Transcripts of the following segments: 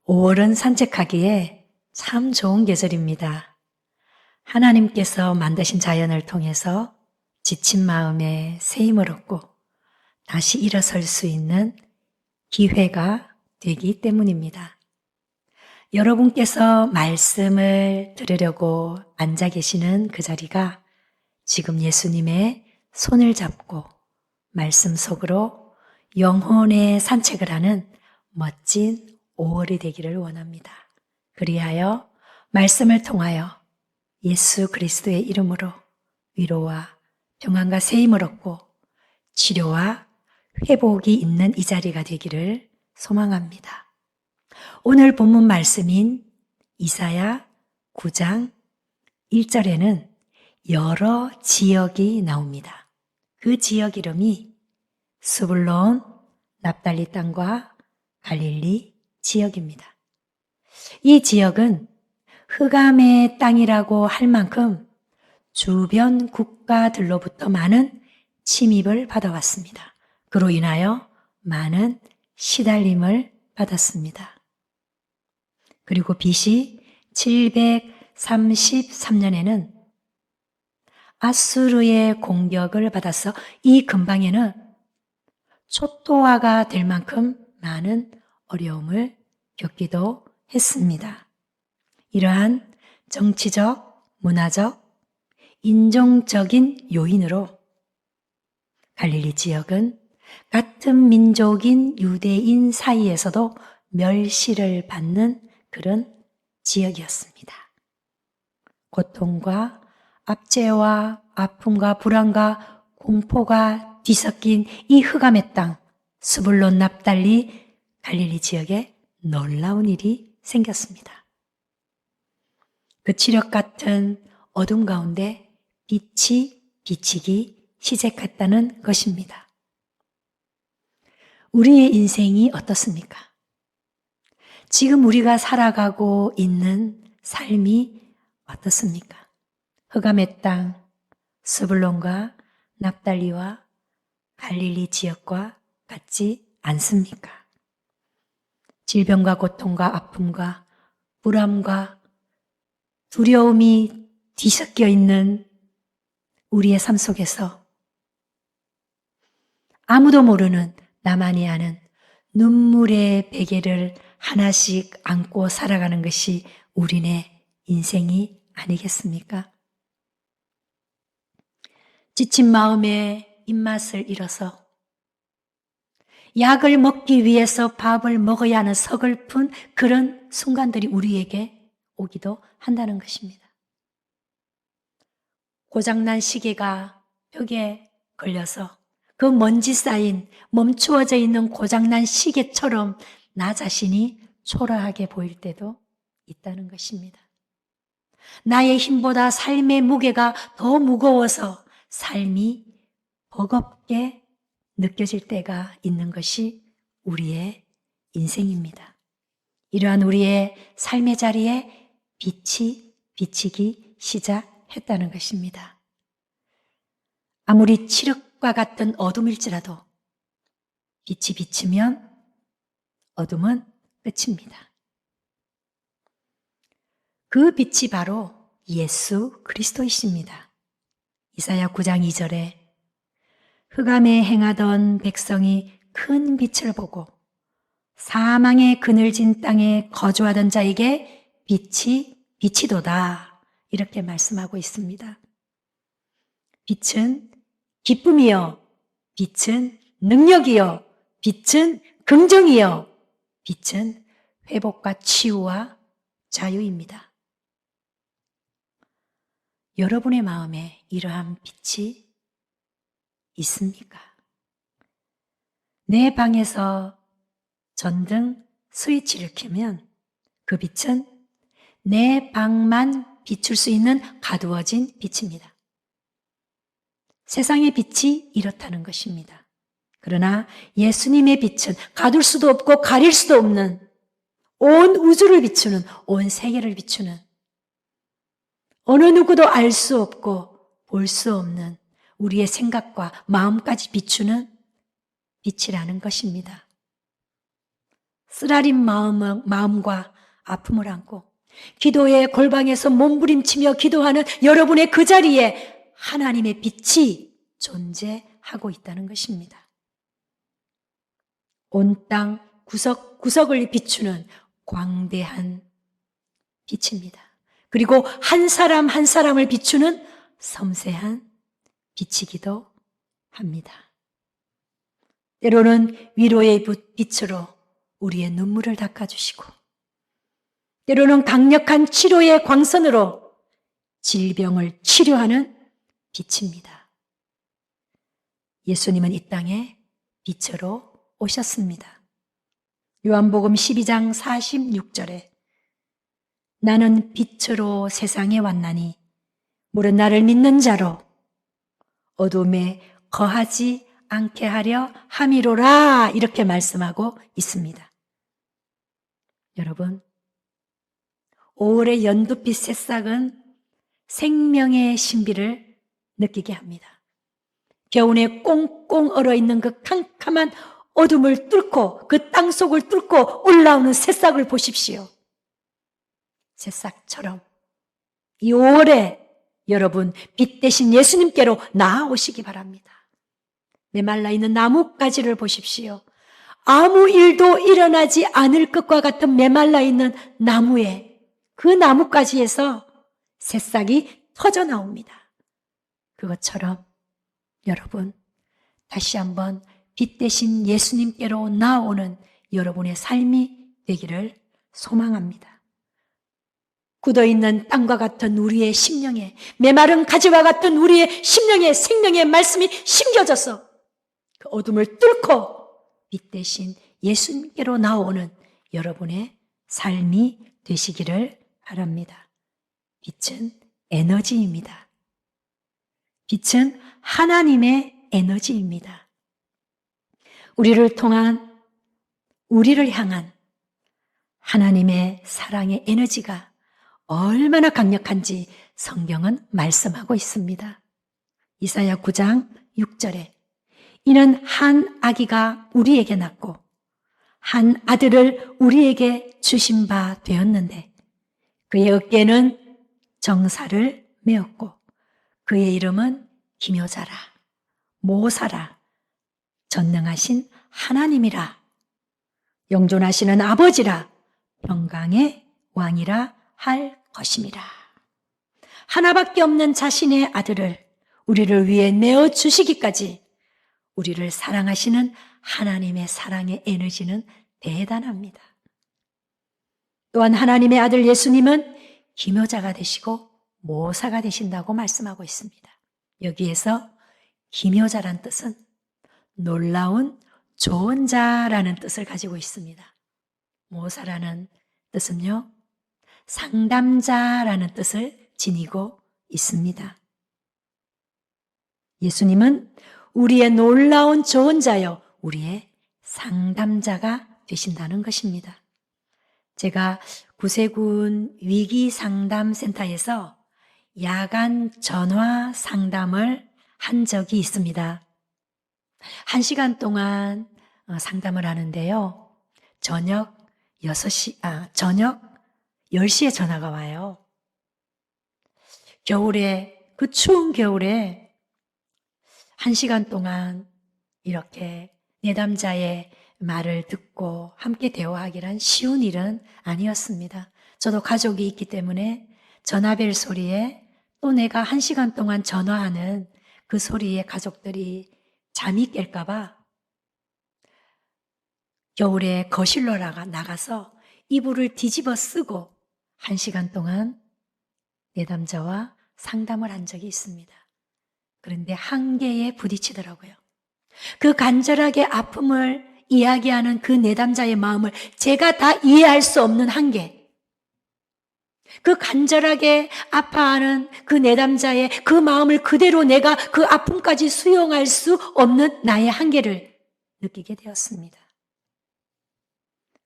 5월은 산책하기에 참 좋은 계절입니다. 하나님께서 만드신 자연을 통해서 지친 마음에 새 힘을 얻고 다시 일어설 수 있는 기회가 되기 때문입니다. 여러분께서 말씀을 들으려고 앉아 계시는 그 자리가 지금 예수님의 손을 잡고 말씀 속으로 영혼의 산책을 하는 멋진 5월이 되기를 원합니다. 그리하여 말씀을 통하여 예수 그리스도의 이름으로 위로와 평안과 새 힘을 얻고 치료와 회복이 있는 이 자리가 되기를 소망합니다. 오늘 본문 말씀인 이사야 9장 1절에는 여러 지역이 나옵니다. 그 지역 이름이 스불론, 납달리 땅과 갈릴리 지역입니다. 이 지역은 흑암의 땅이라고 할 만큼 주변 국가들로부터 많은 침입을 받아왔습니다. 그로 인하여 많은 시달림을 받았습니다. 그리고 BC 733년에는 아수르의 공격을 받아서 이 근방에는 초토화가 될 만큼 많은 어려움을 겪기도 했습니다. 이러한 정치적, 문화적, 인종적인 요인으로 갈릴리 지역은 같은 민족인 유대인 사이에서도 멸시를 받는 그런 지역이었습니다. 고통과 압제와 아픔과 불안과 공포가 뒤섞인 이 흑암의 땅, 스불론 납달리 갈릴리 지역에 놀라운 일이 생겼습니다. 그 칠흑 같은 어둠 가운데 빛이 비치기 시작했다는 것입니다. 우리의 인생이 어떻습니까? 지금 우리가 살아가고 있는 삶이 어떻습니까? 흑암의 땅, 스불론과 납달리와 갈릴리 지역과 같지 않습니까? 질병과 고통과 아픔과 불안과 두려움이 뒤섞여 있는 우리의 삶 속에서 아무도 모르는 나만이 아는 눈물의 베개를 하나씩 안고 살아가는 것이 우리네 인생이 아니겠습니까? 지친 마음에 입맛을 잃어서 약을 먹기 위해서 밥을 먹어야 하는 서글픈 그런 순간들이 우리에게 오기도 한다는 것입니다. 고장난 시계가 벽에 걸려서 그 먼지 쌓인 멈추어져 있는 고장난 시계처럼 나 자신이 초라하게 보일 때도 있다는 것입니다. 나의 힘보다 삶의 무게가 더 무거워서 삶이 버겁게 느껴질 때가 있는 것이 우리의 인생입니다. 이러한 우리의 삶의 자리에 빛이 비치기 시작했다는 것입니다. 아무리 칠흑과 같은 어둠일지라도 빛이 비치면 어둠은 끝입니다. 그 빛이 바로 예수 그리스도이십니다. 이사야 9장 2절에 흑암에 행하던 백성이 큰 빛을 보고 사망의 그늘진 땅에 거주하던 자에게 빛이 비치도다 이렇게 말씀하고 있습니다. 빛은 기쁨이요, 빛은 능력이요, 빛은 긍정이요, 빛은 회복과 치유와 자유입니다. 여러분의 마음에 이러한 빛이 있습니까? 내 방에서 전등 스위치를 켜면 그 빛은 내 방만 비출 수 있는 가두어진 빛입니다. 세상의 빛이 이렇다는 것입니다. 그러나 예수님의 빛은 가둘 수도 없고 가릴 수도 없는 온 우주를 비추는, 온 세계를 비추는 어느 누구도 알 수 없고 볼 수 없는 우리의 생각과 마음까지 비추는 빛이라는 것입니다. 쓰라린 마음과 아픔을 안고 기도의 골방에서 몸부림치며 기도하는 여러분의 그 자리에 하나님의 빛이 존재하고 있다는 것입니다. 온 땅 구석구석을 비추는 광대한 빛입니다. 그리고 한 사람 한 사람을 비추는 섬세한 빛이기도 합니다. 때로는 위로의 빛으로 우리의 눈물을 닦아주시고, 때로는 강력한 치료의 광선으로 질병을 치료하는 빛입니다. 예수님은 이 땅에 빛으로 오셨습니다. 요한복음 12장 46절에 나는 빛으로 세상에 왔나니 물은 나를 믿는 자로 어둠에 거하지 않게 하려 함이로라, 이렇게 말씀하고 있습니다. 여러분, 5월의 연두빛 새싹은 생명의 신비를 느끼게 합니다. 겨우내 꽁꽁 얼어있는 그 캄캄한 어둠을 뚫고 그 땅속을 뚫고 올라오는 새싹을 보십시오. 새싹처럼 이 5월에 여러분 빛 대신 예수님께로 나아오시기 바랍니다. 메말라 있는 나뭇가지를 보십시오. 아무 일도 일어나지 않을 것과 같은 메말라 있는 나무에, 그 나뭇가지에서 새싹이 터져 나옵니다. 그것처럼 여러분, 다시 한번 빛 대신 예수님께로 나오는 여러분의 삶이 되기를 소망합니다. 굳어있는 땅과 같은 우리의 심령에, 메마른 가지와 같은 우리의 심령에 생명의 말씀이 심겨져서 그 어둠을 뚫고 빛 대신 예수님께로 나오는 여러분의 삶이 되시기를 바랍니다. 빛은 에너지입니다. 빛은 하나님의 에너지입니다. 우리를 통한, 우리를 향한 하나님의 사랑의 에너지가 얼마나 강력한지 성경은 말씀하고 있습니다. 이사야 9장 6절에 이는 한 아기가 우리에게 낳고 한 아들을 우리에게 주신 바 되었는데 그의 어깨에는 정사를 메었고 그의 이름은 기묘자라, 모사라, 전능하신 하나님이라, 영존하시는 아버지라, 평강의 왕이라 할 것임이라. 하나밖에 없는 자신의 아들을 우리를 위해 내어주시기까지 우리를 사랑하시는 하나님의 사랑의 에너지는 대단합니다. 또한 하나님의 아들 예수님은 기묘자가 되시고 모사가 되신다고 말씀하고 있습니다. 여기에서 기묘자란 뜻은 놀라운 좋은 자라는 뜻을 가지고 있습니다. 모사라는 뜻은요, 상담자라는 뜻을 지니고 있습니다. 예수님은 우리의 놀라운 좋은 자여 우리의 상담자가 되신다는 것입니다. 제가 구세군 위기상담센터에서 야간 전화 상담을 한 적이 있습니다. 1시간 동안 상담을 하는데요. 저녁 10시에 전화가 와요. 겨울에, 그 추운 겨울에 1시간 동안 이렇게 내담자의 말을 듣고 함께 대화하기란 쉬운 일은 아니었습니다. 저도 가족이 있기 때문에 전화벨 소리에 또 내가 1시간 동안 전화하는 그 소리에 가족들이 잠이 깰까봐 겨울에 거실로 나가서 이불을 뒤집어 쓰고 1시간 동안 내담자와 상담을 한 적이 있습니다. 그런데 한계에 부딪히더라고요. 그 간절하게 아픔을 이야기하는 그 내담자의 마음을 제가 다 이해할 수 없는 한계, 그 간절하게 아파하는 그 내담자의 그 마음을 그대로 내가 그 아픔까지 수용할 수 없는 나의 한계를 느끼게 되었습니다.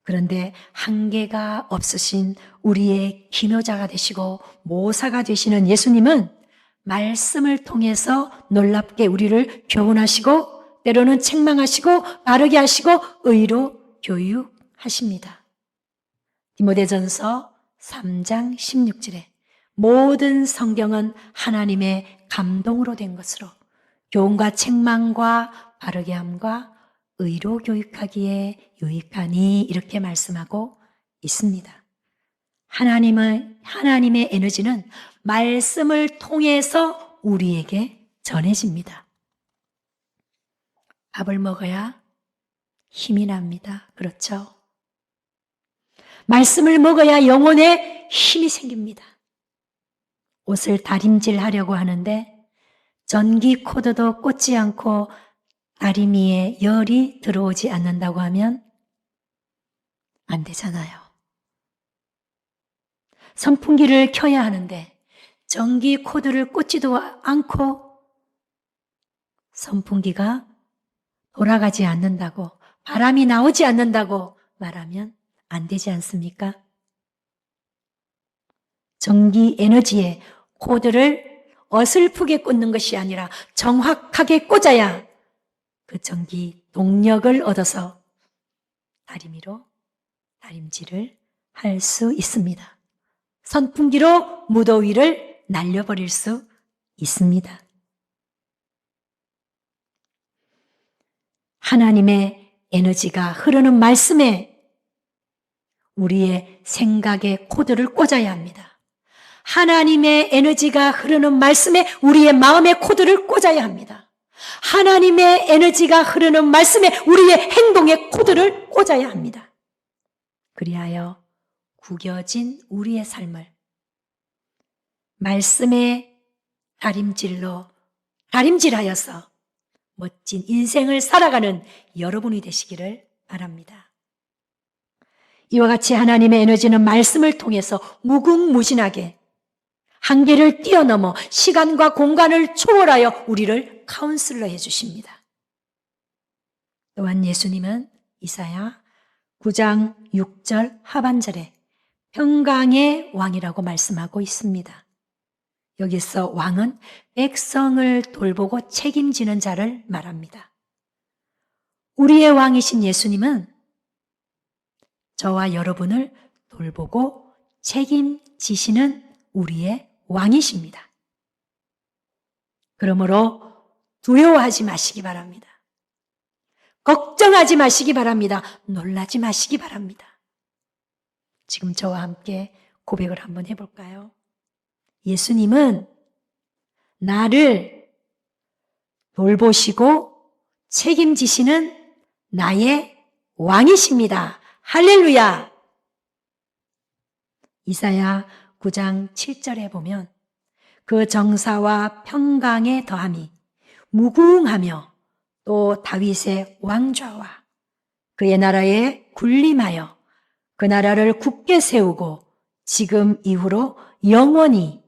그런데 한계가 없으신 우리의 기묘자가 되시고 모사가 되시는 예수님은 말씀을 통해서 놀랍게 우리를 교훈하시고 때로는 책망하시고 바르게 하시고 의로 하십니다. 디모데전서 3장 16절에 모든 성경은 하나님의 감동으로 된 것으로 교훈과 책망과 바르게 함과 의로 교육하기에 유익하니 이렇게 말씀하고 있습니다. 하나님의 에너지는 말씀을 통해서 우리에게 전해집니다. 밥을 먹어야 힘이 납니다. 그렇죠? 말씀을 먹어야 영혼에 힘이 생깁니다. 옷을 다림질하려고 하는데 전기 코드도 꽂지 않고 다리미에 열이 들어오지 않는다고 하면 안 되잖아요. 선풍기를 켜야 하는데 전기 코드를 꽂지도 않고 선풍기가 돌아가지 않는다고, 바람이 나오지 않는다고 말하면 안 되지 않습니까? 전기 에너지에 코드를 어설프게 꽂는 것이 아니라 정확하게 꽂아야 그 전기 동력을 얻어서 다리미로 다림질을 할 수 있습니다. 선풍기로 무더위를 날려버릴 수 있습니다. 하나님의 에너지가 흐르는 말씀에 우리의 생각의 코드를 꽂아야 합니다. 하나님의 에너지가 흐르는 말씀에 우리의 마음의 코드를 꽂아야 합니다. 하나님의 에너지가 흐르는 말씀에 우리의 행동의 코드를 꽂아야 합니다. 그리하여 구겨진 우리의 삶을 말씀의 다림질하여서 멋진 인생을 살아가는 여러분이 되시기를 바랍니다. 이와 같이 하나님의 에너지는 말씀을 통해서 무궁무진하게 한계를 뛰어넘어 시간과 공간을 초월하여 우리를 카운슬러 해주십니다. 또한 예수님은 이사야 9장 6절 하반절에 평강의 왕이라고 말씀하고 있습니다. 여기서 왕은 백성을 돌보고 책임지는 자를 말합니다. 우리의 왕이신 예수님은 저와 여러분을 돌보고 책임지시는 우리의 왕이십니다. 그러므로 두려워하지 마시기 바랍니다. 걱정하지 마시기 바랍니다. 놀라지 마시기 바랍니다. 지금 저와 함께 고백을 한번 해볼까요? 예수님은 나를 돌보시고 책임지시는 나의 왕이십니다. 할렐루야! 이사야 9장 7절에 보면 그 정사와 평강의 더함이 무궁하며 또 다윗의 왕좌와 그의 나라에 군림하여 그 나라를 굳게 세우고 지금 이후로 영원히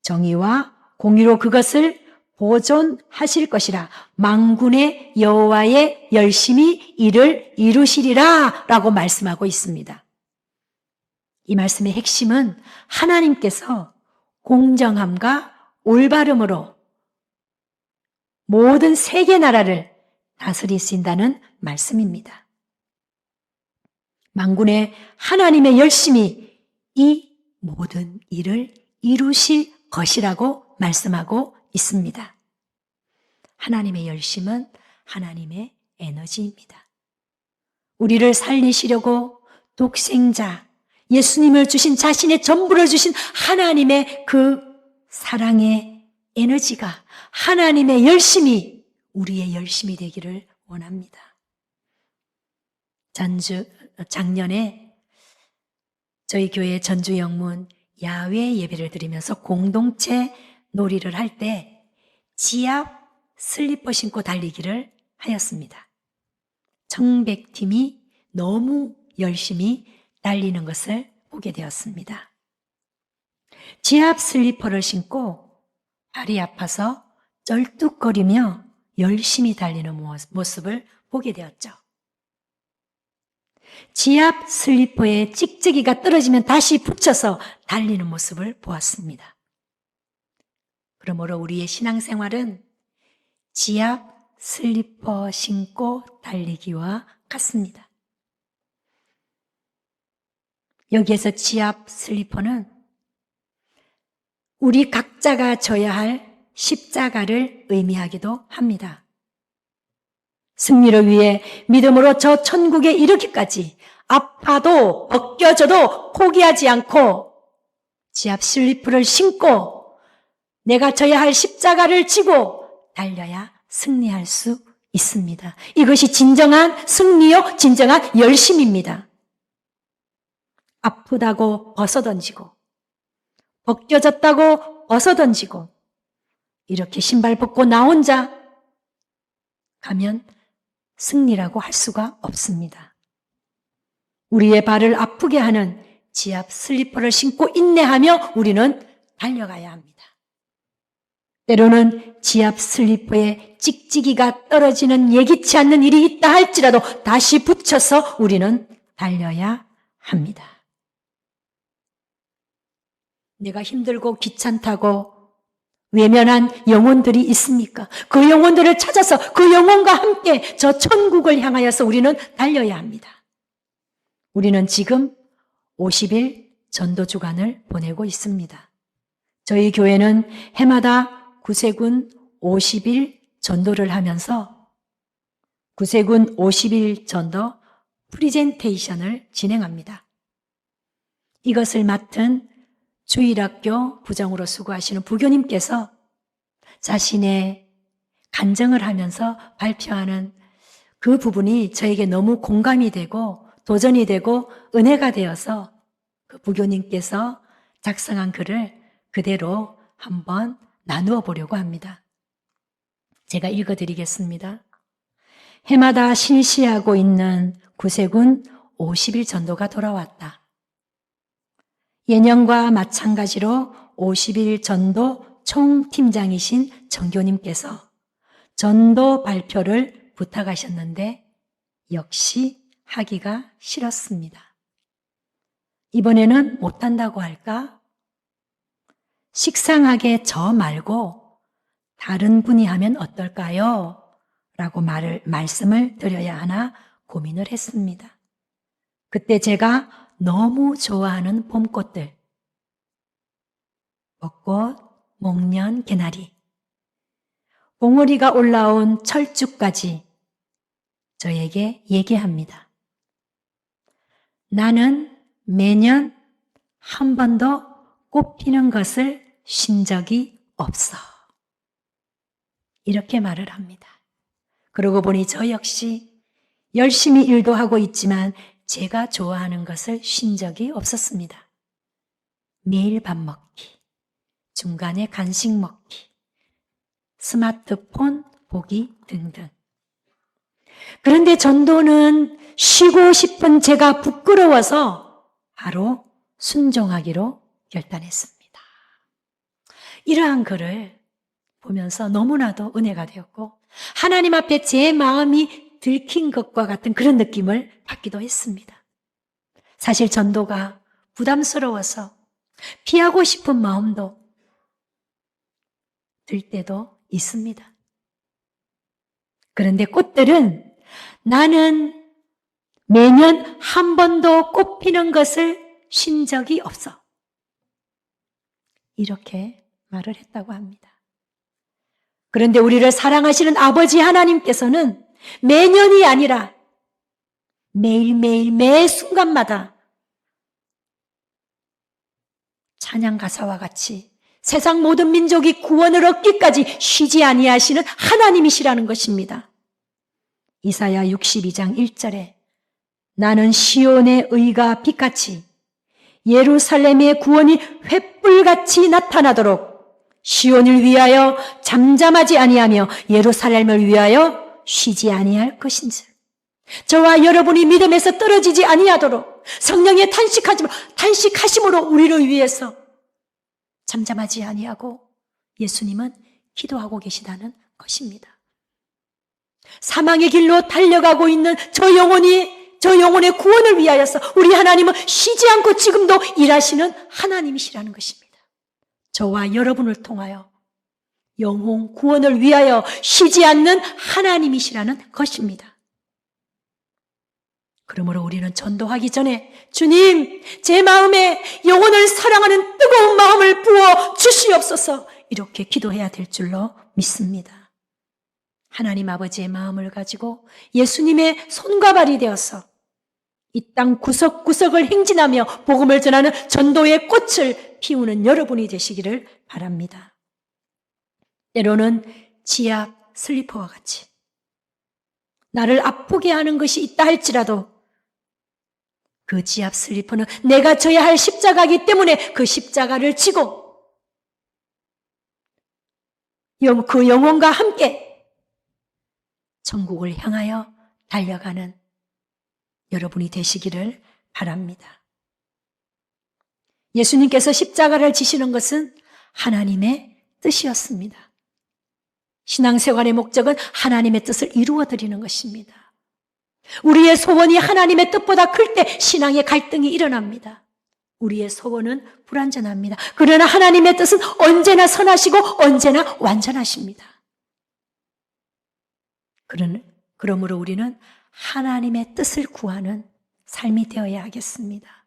정의와 공의로 그것을 보존하실 것이라. 만군의 여호와의 열심히 이를 이루시리라 라고 말씀하고 있습니다. 이 말씀의 핵심은 하나님께서 공정함과 올바름으로 모든 세계 나라를 다스리신다는 말씀입니다. 만군의 하나님의 열심히 이 모든 일을 이루실 것이라고 말씀하고 있습니다. 하나님의 열심은 하나님의 에너지입니다. 우리를 살리시려고 독생자, 예수님을 주신 자신의 전부를 주신 하나님의 그 사랑의 에너지가 하나님의 열심이 우리의 열심이 되기를 원합니다. 작년에 저희 교회 전주 영문 야외 예배를 드리면서 공동체 놀이를 할 때 지압 슬리퍼 신고 달리기를 하였습니다. 청백팀이 너무 열심히 달리는 것을 보게 되었습니다. 지압 슬리퍼를 신고 발이 아파서 쩔뚝거리며 열심히 달리는 모습을 보게 되었죠. 지압 슬리퍼에 찍찍이가 떨어지면 다시 붙여서 달리는 모습을 보았습니다. 그러므로 우리의 신앙생활은 지압 슬리퍼 신고 달리기와 같습니다. 여기에서 지압 슬리퍼는 우리 각자가 져야 할 십자가를 의미하기도 합니다. 승리를 위해 믿음으로 저 천국에 이르기까지 아파도 벗겨져도 포기하지 않고 지압 슬리퍼를 신고 내가 져야 할 십자가를 지고 달려야 승리할 수 있습니다. 이것이 진정한 승리요, 진정한 열심입니다. 아프다고 벗어던지고 벗겨졌다고 벗어던지고 이렇게 신발 벗고 나 혼자 가면 승리라고 할 수가 없습니다. 우리의 발을 아프게 하는 지압 슬리퍼를 신고 인내하며 우리는 달려가야 합니다. 때로는 지압 슬리퍼에 찍찍이가 떨어지는 예기치 않는 일이 있다 할지라도 다시 붙여서 우리는 달려야 합니다. 내가 힘들고 귀찮다고 외면한 영혼들이 있습니까? 그 영혼들을 찾아서 그 영혼과 함께 저 천국을 향하여서 우리는 달려야 합니다. 우리는 지금 50일 전도 주간을 보내고 있습니다. 저희 교회는 해마다 구세군 50일 전도를 하면서 구세군 50일 전도 프리젠테이션을 진행합니다. 이것을 맡은 주일학교 부장으로 수고하시는 부교님께서 자신의 간증을 하면서 발표하는 그 부분이 저에게 너무 공감이 되고 도전이 되고 은혜가 되어서 그 부교님께서 작성한 글을 그대로 한번 나누어 보려고 합니다. 제가 읽어드리겠습니다. 해마다 실시하고 있는 구세군 50일 전도가 돌아왔다. 예년과 마찬가지로 50일 전도 총팀장이신 정교님께서 전도 발표를 부탁하셨는데 역시 하기가 싫었습니다. 이번에는 못한다고 할까? 식상하게 저 말고 다른 분이 하면 어떨까요? 라고 말씀을 드려야 하나 고민을 했습니다. 그때 제가 너무 좋아하는 봄꽃들, 벚꽃, 목련, 개나리, 봉오리가 올라온 철쭉까지 저에게 얘기합니다. 나는 매년 한 번도 꽃 피는 것을 쉰 적이 없어. 이렇게 말을 합니다. 그러고 보니 저 역시 열심히 일도 하고 있지만 제가 좋아하는 것을 쉰 적이 없었습니다. 매일 밥 먹기, 중간에 간식 먹기, 스마트폰 보기 등등. 그런데 전도는 쉬고 싶은 제가 부끄러워서 바로 순종하기로 결단했습니다. 이러한 글을 보면서 너무나도 은혜가 되었고 하나님 앞에 제 마음이 들킨 것과 같은 그런 느낌을 받기도 했습니다. 사실 전도가 부담스러워서 피하고 싶은 마음도 들 때도 있습니다. 그런데 꽃들은 나는 매년 한 번도 꽃 피는 것을 쉰 적이 없어. 이렇게 말을 했다고 합니다. 그런데 우리를 사랑하시는 아버지 하나님께서는 매년이 아니라 매일매일 매 순간마다 찬양 가사와 같이 세상 모든 민족이 구원을 얻기까지 쉬지 아니하시는 하나님이시라는 것입니다. 이사야 62장 1절에 나는 시온의 의가 빛같이 예루살렘의 구원이 횃불같이 나타나도록 시온을 위하여 잠잠하지 아니하며 예루살렘을 위하여 쉬지 아니할 것인지 저와 여러분이 믿음에서 떨어지지 아니하도록 성령의 탄식하심으로 우리를 위해서 잠잠하지 아니하고 예수님은 기도하고 계시다는 것입니다. 사망의 길로 달려가고 있는 저 영혼의 구원을 위하여서 우리 하나님은 쉬지 않고 지금도 일하시는 하나님이시라는 것입니다. 저와 여러분을 통하여 영혼 구원을 위하여 쉬지 않는 하나님이시라는 것입니다. 그러므로 우리는 전도하기 전에 주님, 제 마음에 영혼을 사랑하는 뜨거운 마음을 부어 주시옵소서 이렇게 기도해야 될 줄로 믿습니다. 하나님 아버지의 마음을 가지고 예수님의 손과 발이 되어서 이 땅 구석구석을 행진하며 복음을 전하는 전도의 꽃을 피우는 여러분이 되시기를 바랍니다. 때로는 지압 슬리퍼와 같이 나를 아프게 하는 것이 있다 할지라도 그 지압 슬리퍼는 내가 져야 할 십자가이기 때문에 그 십자가를 지고 그 영혼과 함께 천국을 향하여 달려가는 여러분이 되시기를 바랍니다. 예수님께서 십자가를 지시는 것은 하나님의 뜻이었습니다. 신앙생활의 목적은 하나님의 뜻을 이루어드리는 것입니다. 우리의 소원이 하나님의 뜻보다 클 때 신앙의 갈등이 일어납니다. 우리의 소원은 불완전합니다. 그러나 하나님의 뜻은 언제나 선하시고 언제나 완전하십니다. 그러므로 우리는 하나님의 뜻을 구하는 삶이 되어야 하겠습니다.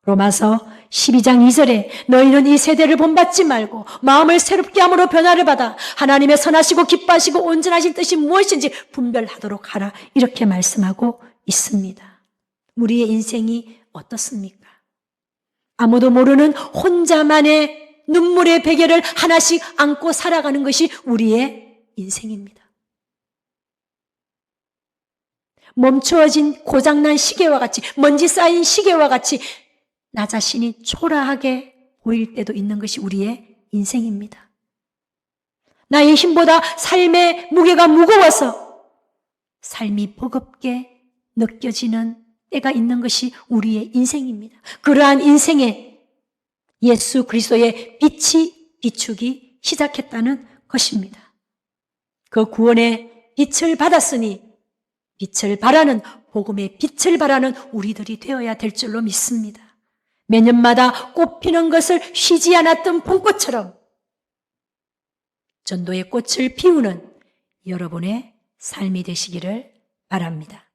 로마서 12장 2절에 너희는 이 세대를 본받지 말고 마음을 새롭게 함으로 변화를 받아 하나님의 선하시고 기뻐하시고 온전하신 뜻이 무엇인지 분별하도록 하라 이렇게 말씀하고 있습니다. 우리의 인생이 어떻습니까? 아무도 모르는 혼자만의 눈물의 베개를 하나씩 안고 살아가는 것이 우리의 인생입니다. 멈추어진 고장난 시계와 같이 먼지 쌓인 시계와 같이 나 자신이 초라하게 보일 때도 있는 것이 우리의 인생입니다. 나의 힘보다 삶의 무게가 무거워서 삶이 버겁게 느껴지는 때가 있는 것이 우리의 인생입니다. 그러한 인생에 예수 그리스도의 빛이 비추기 시작했다는 것입니다. 그 구원의 빛을 받았으니 빛을 바라는 복음의 빛을 바라는 우리들이 되어야 될 줄로 믿습니다. 매년마다 꽃피는 것을 쉬지 않았던 봄꽃처럼 전도의 꽃을 피우는 여러분의 삶이 되시기를 바랍니다.